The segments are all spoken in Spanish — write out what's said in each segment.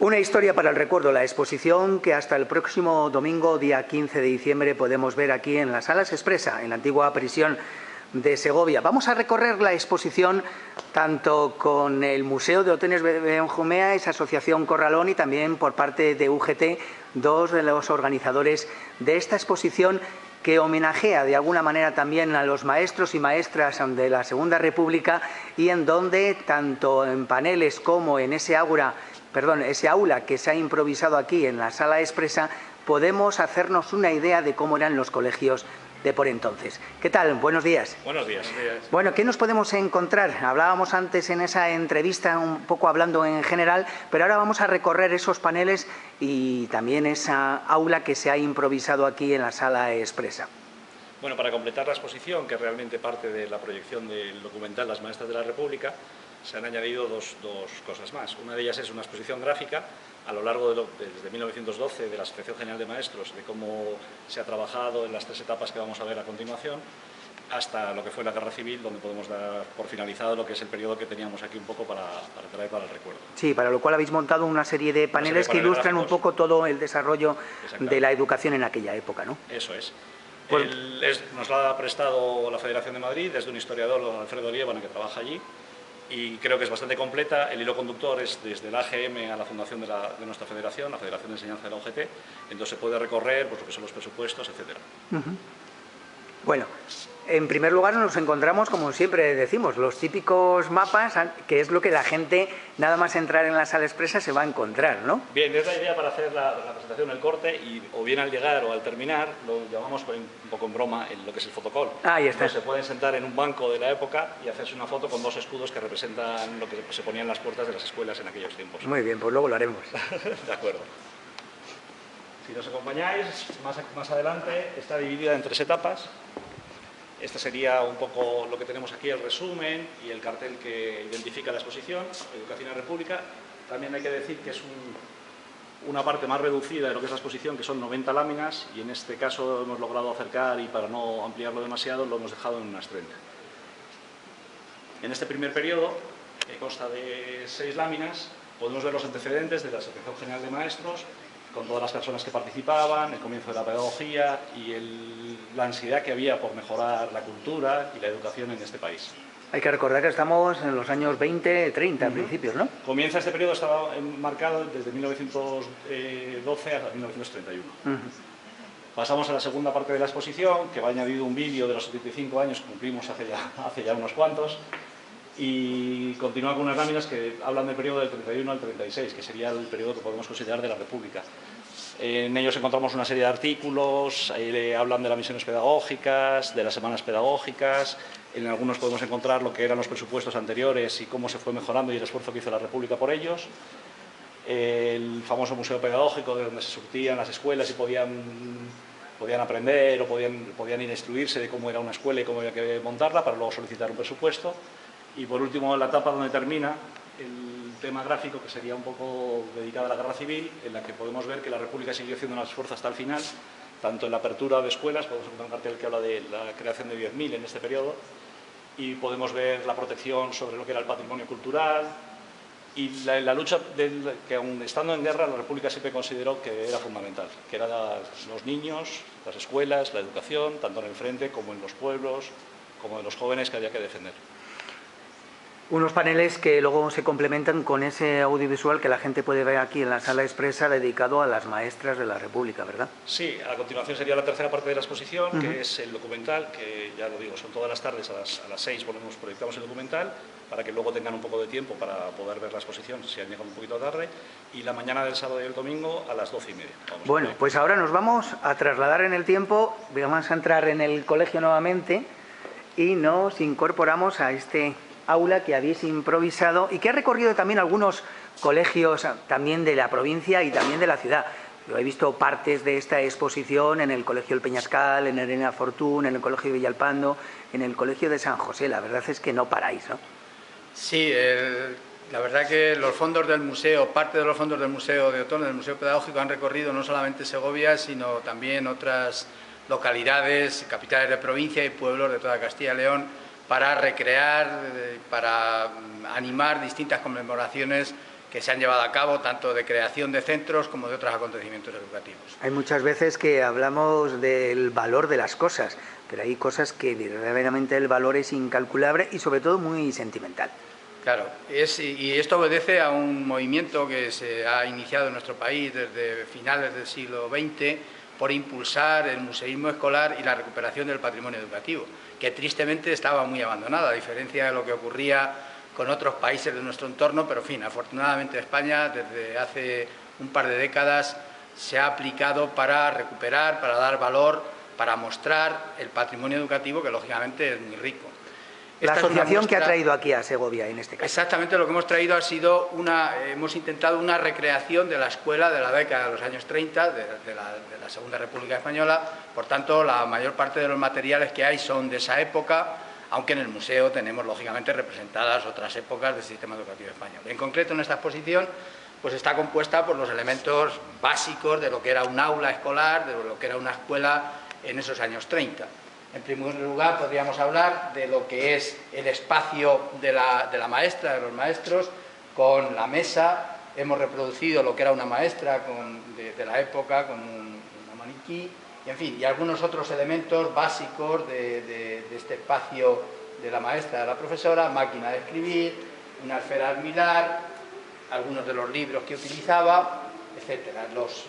Una historia para el recuerdo, la exposición que hasta el próximo domingo, día 15 de diciembre, podemos ver aquí en las Salas Expresa, en la antigua prisión de Segovia. Vamos a recorrer la exposición tanto con el Museo de Hoteles Benjumea, esa asociación Corralón, y también por parte de UGT, dos de los organizadores de esta exposición que homenajea de alguna manera también a los maestros y maestras de la Segunda República, y en donde, tanto en paneles como en ese aula que se ha improvisado aquí en la Sala Expresa, podemos hacernos una idea de cómo eran los colegios de por entonces. ¿Qué tal? Buenos días. Buenos días. Bueno, ¿qué nos podemos encontrar? Hablábamos antes en esa entrevista un poco hablando en general, pero ahora vamos a recorrer esos paneles y también esa aula que se ha improvisado aquí en la Sala Expresa. Bueno, para completar la exposición, que realmente parte de la proyección del documental Las Maestras de la República, se han añadido dos cosas más. Una de ellas es una exposición gráfica a lo largo desde 1912 de la Asociación General de Maestros, de cómo se ha trabajado en las tres etapas que vamos a ver a continuación, hasta lo que fue la Guerra Civil, donde podemos dar por finalizado lo que es el periodo que teníamos aquí un poco para traer para el recuerdo. Sí, para lo cual habéis montado una serie de paneles que ilustran un poco todo el desarrollo de la educación en aquella época, ¿no? Eso es. Nos lo ha prestado la Federación de Madrid, desde un historiador, Alfredo Liébana, que trabaja allí, y creo que es bastante completa. El hilo conductor es desde la AGM a la fundación de nuestra federación, la Federación de Enseñanza de la UGT, entonces se puede recorrer pues, lo que son los presupuestos, etc. Bueno, en primer lugar nos encontramos, como siempre decimos, los típicos mapas, que es lo que la gente, nada más entrar en la Sala Expresa, se va a encontrar, ¿no? Bien, es la idea para hacer la presentación, el corte, y o bien al llegar o al terminar, lo llamamos un poco en broma lo que es el fotocall. Ahí está. Entonces se pueden sentar en un banco de la época y hacerse una foto con dos escudos que representan lo que se ponía en las puertas de las escuelas en aquellos tiempos. Muy bien, pues luego lo haremos. De acuerdo. Si nos acompañáis, más adelante está dividida en tres etapas. Este sería un poco lo que tenemos aquí, el resumen y el cartel que identifica la exposición, Educación en República. También hay que decir que es una parte más reducida de lo que es la exposición, que son 90 láminas, y en este caso hemos logrado acercar, y para no ampliarlo demasiado, lo hemos dejado en unas 30. En este primer periodo, que consta de 6 láminas, podemos ver los antecedentes de la Asociación General de Maestros, con todas las personas que participaban, el comienzo de la pedagogía y la ansiedad que había por mejorar la cultura y la educación en este país. Hay que recordar que estamos en los años 20, 30, principios, ¿no? Comienza este periodo, estaba marcado desde 1912 hasta 1931. Pasamos a la segunda parte de la exposición, que va añadido un vídeo de los 75 años que cumplimos hace ya unos cuantos, y continúa con unas láminas que hablan del periodo del 31 al 36, que sería el periodo que podemos considerar de la República. En ellos encontramos una serie de artículos, hablan de las misiones pedagógicas, de las semanas pedagógicas, en algunos podemos encontrar lo que eran los presupuestos anteriores y cómo se fue mejorando y el esfuerzo que hizo la República por ellos. El famoso museo pedagógico, de donde se surtían las escuelas y podían aprender o podían ir a instruirse de cómo era una escuela y cómo había que montarla para luego solicitar un presupuesto. Y por último, la etapa donde termina el tema gráfico, que sería un poco dedicado a la Guerra Civil, en la que podemos ver que la República siguió haciendo un esfuerzo hasta el final, tanto en la apertura de escuelas, podemos encontrar un cartel que habla de la creación de 10.000 en este periodo, y podemos ver la protección sobre lo que era el patrimonio cultural, y la lucha que aun estando en guerra la República siempre consideró que era fundamental, que eran los niños, las escuelas, la educación, tanto en el frente como en los pueblos, como de los jóvenes que había que defender. Unos paneles que luego se complementan con ese audiovisual que la gente puede ver aquí en la Sala Expresa, dedicado a las maestras de la República, ¿verdad? Sí, a continuación sería la tercera parte de la exposición, que es el documental, que ya lo digo, son todas las tardes a las 6 proyectamos el documental, para que luego tengan un poco de tiempo para poder ver la exposición, si han llegado un poquito tarde, y la mañana del sábado y el domingo a las 12:30. Bueno, pues ahora nos vamos a trasladar en el tiempo, vamos a entrar en el colegio nuevamente y nos incorporamos a este aula que habéis improvisado y que ha recorrido también algunos colegios también de la provincia y también de la ciudad. Yo he visto partes de esta exposición en el Colegio del Peñascal, en Elena Fortún, en el Colegio de Villalpando, en el Colegio de San José. La verdad es que no paráis, ¿no? Sí, la verdad que los fondos del museo, parte de los fondos del Museo de Otoño, del Museo Pedagógico, han recorrido no solamente Segovia, sino también otras localidades, capitales de provincia y pueblos de toda Castilla y León, para recrear, para animar distintas conmemoraciones que se han llevado a cabo, tanto de creación de centros como de otros acontecimientos educativos. Hay muchas veces que hablamos del valor de las cosas, pero hay cosas que verdaderamente el valor es incalculable y sobre todo muy sentimental. Claro, y esto obedece a un movimiento que se ha iniciado en nuestro país desde finales del siglo XX por impulsar el museísmo escolar y la recuperación del patrimonio educativo, que tristemente estaba muy abandonada, a diferencia de lo que ocurría con otros países de nuestro entorno, pero en fin, afortunadamente España desde hace un par de décadas se ha aplicado para recuperar, para dar valor, para mostrar el patrimonio educativo, que lógicamente es muy rico. La asociación que ha traído aquí a Segovia, en este caso. Exactamente, lo que hemos traído ha sido hemos intentado una recreación de la escuela de la década de los años 30, de la Segunda República Española. Por tanto, la mayor parte de los materiales que hay son de esa época, aunque en el museo tenemos lógicamente representadas otras épocas del sistema educativo español. En concreto, en esta exposición pues está compuesta por los elementos básicos de lo que era un aula escolar, de lo que era una escuela en esos años 30. En primer lugar, podríamos hablar de lo que es el espacio de la maestra, de los maestros, con la mesa. Hemos reproducido lo que era una maestra de la época, con una maniquí, y en fin, y algunos otros elementos básicos de este espacio de la maestra, de la profesora: máquina de escribir, una esfera almilar, algunos de los libros que utilizaba, etcétera. Los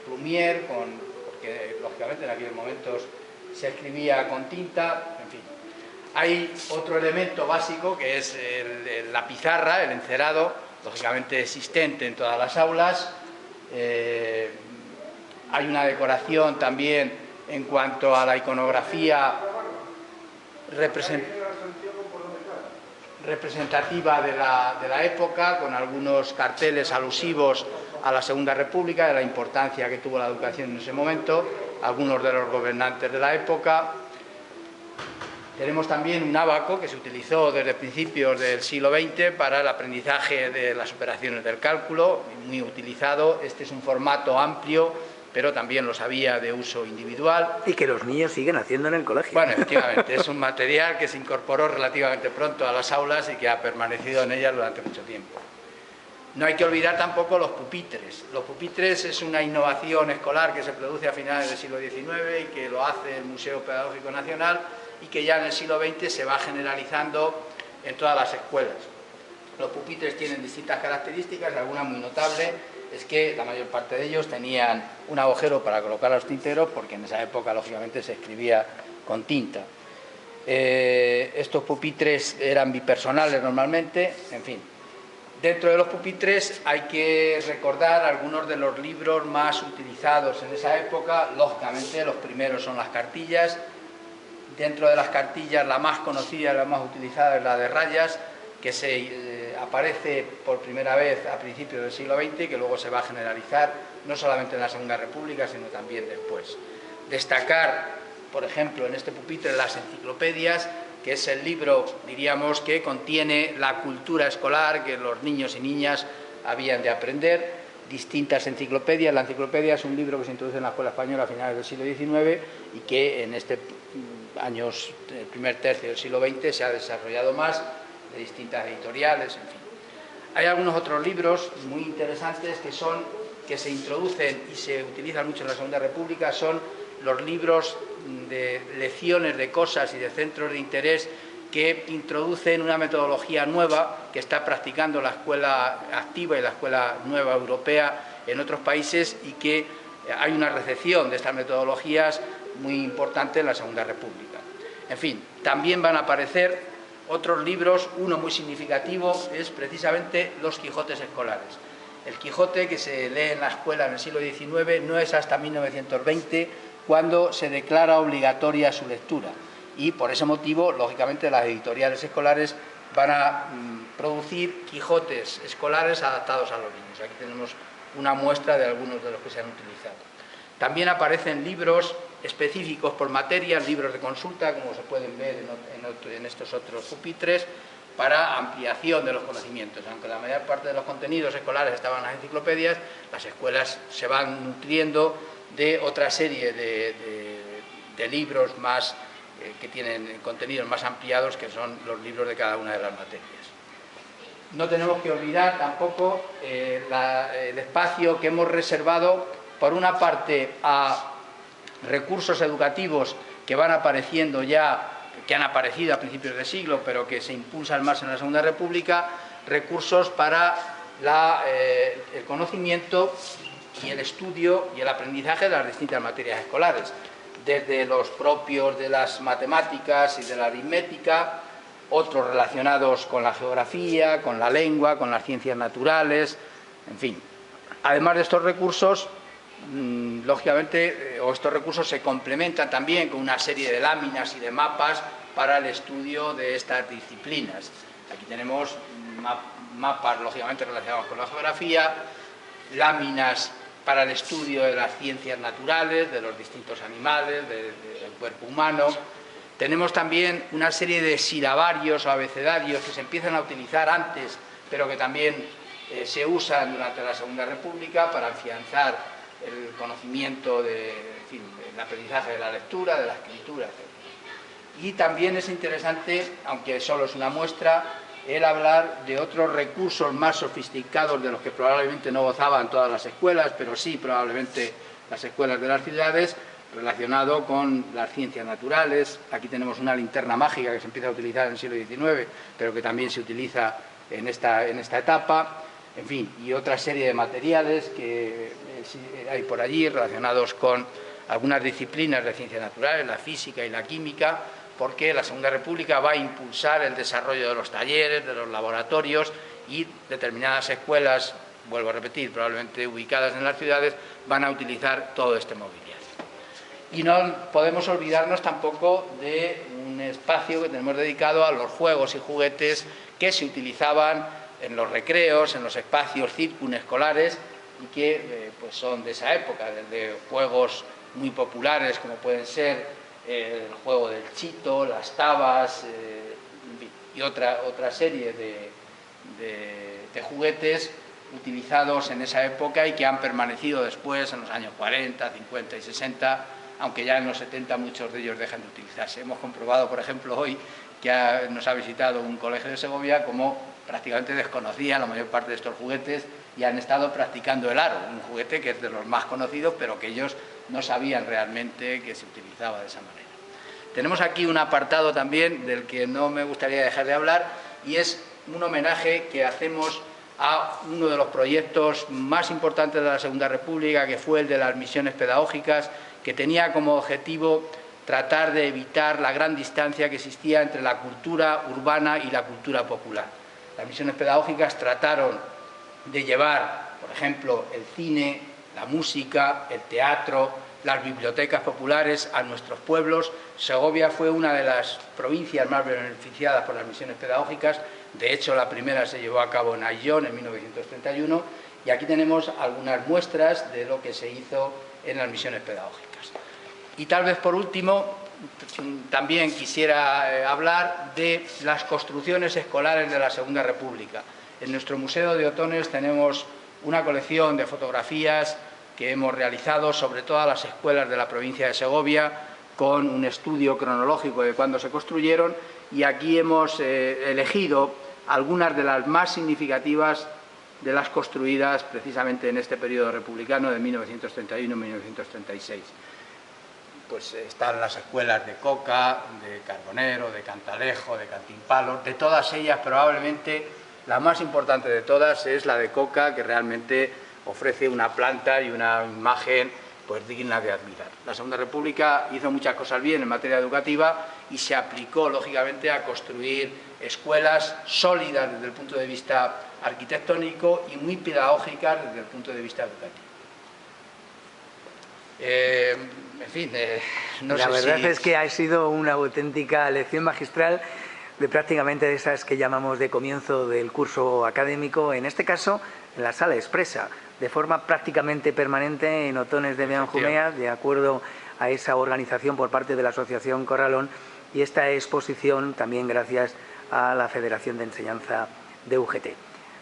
plumier, porque lógicamente en aquellos momentos se escribía con tinta, en fin. Hay otro elemento básico que es la pizarra, el encerado, lógicamente existente en todas las aulas. Hay una decoración también en cuanto a la iconografía representativa de la época, con algunos carteles alusivos a la Segunda República, de la importancia que tuvo la educación en ese momento, algunos de los gobernantes de la época. Tenemos también un ábaco que se utilizó desde principios del siglo XX para el aprendizaje de las operaciones del cálculo, muy utilizado. Este es un formato amplio, pero también los había de uso individual. Y que los niños siguen haciendo en el colegio. Bueno, efectivamente, es un material que se incorporó relativamente pronto a las aulas y que ha permanecido en ellas durante mucho tiempo. No hay que olvidar tampoco los pupitres. Los pupitres es una innovación escolar que se produce a finales del siglo XIX y que lo hace el Museo Pedagógico Nacional y que ya en el siglo XX se va generalizando en todas las escuelas. Los pupitres tienen distintas características, alguna muy notable es que la mayor parte de ellos tenían un agujero para colocar los tinteros, porque en esa época lógicamente se escribía con tinta. Estos pupitres eran bipersonales normalmente, en fin. Dentro de los pupitres hay que recordar algunos de los libros más utilizados en esa época. Lógicamente los primeros son las cartillas. Dentro de las cartillas la más conocida y la más utilizada es la de rayas, que aparece por primera vez a principios del siglo XX y que luego se va a generalizar no solamente en la Segunda República, sino también después. Destacar, por ejemplo, en este pupitre las enciclopedias, que es el libro, diríamos, que contiene la cultura escolar que los niños y niñas habían de aprender. Distintas enciclopedias. La enciclopedia es un libro que se introduce en la escuela española a finales del siglo XIX y que en este años, el primer tercio del siglo XX, se ha desarrollado más, de distintas editoriales, en fin. Hay algunos otros libros muy interesantes que se introducen y se utilizan mucho en la Segunda República, son los libros de lecciones de cosas y de centros de interés que introducen una metodología nueva que está practicando la escuela activa y la escuela nueva europea en otros países, y que hay una recepción de estas metodologías muy importante en la Segunda República. En fin, también van a aparecer otros libros. Uno muy significativo es precisamente los Quijotes escolares. El Quijote, que se lee en la escuela en el siglo XIX, no es hasta 1920 cuando se declara obligatoria su lectura, y por ese motivo, lógicamente, las editoriales escolares van a producir Quijotes escolares adaptados a los niños. Aquí tenemos una muestra de algunos de los que se han utilizado. También aparecen libros específicos por materias, libros de consulta, como se pueden ver en estos otros pupitres, para ampliación de los conocimientos. Aunque la mayor parte de los contenidos escolares estaban en las enciclopedias, las escuelas se van nutriendo de otra serie de libros más que tienen contenidos más ampliados, que son los libros de cada una de las materias. no tenemos que olvidar tampoco el espacio que hemos reservado, por una parte, a recursos educativos que van apareciendo ya, que han aparecido a principios de siglo, pero que se impulsan más en la Segunda República, recursos para el conocimiento y el estudio y el aprendizaje de las distintas materias escolares, desde los propios de las matemáticas y de la aritmética, otros relacionados con la geografía, con la lengua, con las ciencias naturales, en fin. Además de estos recursos, lógicamente, estos recursos se complementan también con una serie de láminas y de mapas para el estudio de estas disciplinas. Aquí tenemos mapas, lógicamente, relacionados con la geografía, láminas para el estudio de las ciencias naturales, de los distintos animales, del cuerpo humano. Tenemos también una serie de silabarios o abecedarios que se empiezan a utilizar antes, pero que también se usan durante la Segunda República para afianzar el conocimiento del aprendizaje de la lectura, de la escritura, etc. Y también es interesante, aunque solo es una muestra, el hablar de otros recursos más sofisticados de los que probablemente no gozaban todas las escuelas, pero sí probablemente las escuelas de las ciudades, relacionado con las ciencias naturales. Aquí tenemos una linterna mágica que se empieza a utilizar en el siglo XIX, pero que también se utiliza en esta etapa, en fin, y otra serie de materiales que hay por allí relacionados con algunas disciplinas de ciencias naturales, la física y la química, porque la Segunda República va a impulsar el desarrollo de los talleres, de los laboratorios, y determinadas escuelas, vuelvo a repetir, probablemente ubicadas en las ciudades, van a utilizar todo este mobiliario. Y no podemos olvidarnos tampoco de un espacio que tenemos dedicado a los juegos y juguetes que se utilizaban en los recreos, en los espacios circunescolares, y que pues son de esa época, desde juegos muy populares como pueden ser el juego del chito, las tabas, y otra serie de juguetes utilizados en esa época y que han permanecido después, en los años 40, 50 y 60, aunque ya en los 70 muchos de ellos dejan de utilizarse. Hemos comprobado, por ejemplo, hoy que nos ha visitado un colegio de Segovia, como prácticamente desconocían la mayor parte de estos juguetes y han estado practicando el aro, un juguete que es de los más conocidos, pero que ellos no sabían realmente que se utilizaba de esa manera. Tenemos aquí un apartado también del que no me gustaría dejar de hablar, y es un homenaje que hacemos a uno de los proyectos más importantes de la Segunda República, que fue el de las misiones pedagógicas, que tenía como objetivo tratar de evitar la gran distancia que existía entre la cultura urbana y la cultura popular. Las misiones pedagógicas trataron de llevar, por ejemplo, el cine, la música, el teatro, las bibliotecas populares a nuestros pueblos. Segovia fue una de las provincias más beneficiadas por las misiones pedagógicas. De hecho, la primera se llevó a cabo en Ayllón en 1931, y aquí tenemos algunas muestras de lo que se hizo en las misiones pedagógicas. Y tal vez por último, también quisiera hablar de las construcciones escolares de la Segunda República. En nuestro Museo de Otones tenemos una colección de fotografías que hemos realizado sobre todas las escuelas de la provincia de Segovia, con un estudio cronológico de cuándo se construyeron, y aquí hemos elegido algunas de las más significativas de las construidas precisamente en este periodo republicano de 1931-1936. Pues están las escuelas de Coca, de Carbonero, de Cantalejo, de Cantimpalo. De todas ellas, probablemente la más importante de todas es la de Coca, que realmente ofrece una planta y una imagen pues digna de admirar. La Segunda República hizo muchas cosas bien en materia educativa y se aplicó, lógicamente, a construir escuelas sólidas desde el punto de vista arquitectónico y muy pedagógicas desde el punto de vista educativo. En fin, no sé si... La verdad es que ha sido una auténtica lección magistral de prácticamente de esas que llamamos de comienzo del curso académico, en este caso en la Sala Expresa, de forma prácticamente permanente en Otones de Benjumea, de acuerdo a esa organización por parte de la Asociación Corralón, y esta exposición también gracias a la Federación de Enseñanza de UGT.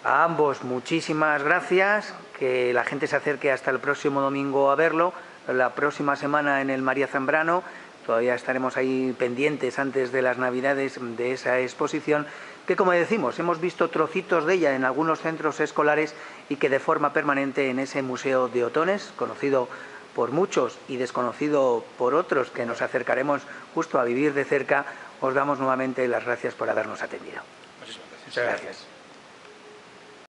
A ambos muchísimas gracias, que la gente se acerque hasta el próximo domingo a verlo, la próxima semana en el María Zambrano. Todavía estaremos ahí pendientes antes de las Navidades de esa exposición, que, como decimos, hemos visto trocitos de ella en algunos centros escolares y que de forma permanente en ese Museo de Otones, conocido por muchos y desconocido por otros, que nos acercaremos justo a vivir de cerca, os damos nuevamente las gracias por habernos atendido. Muchas gracias.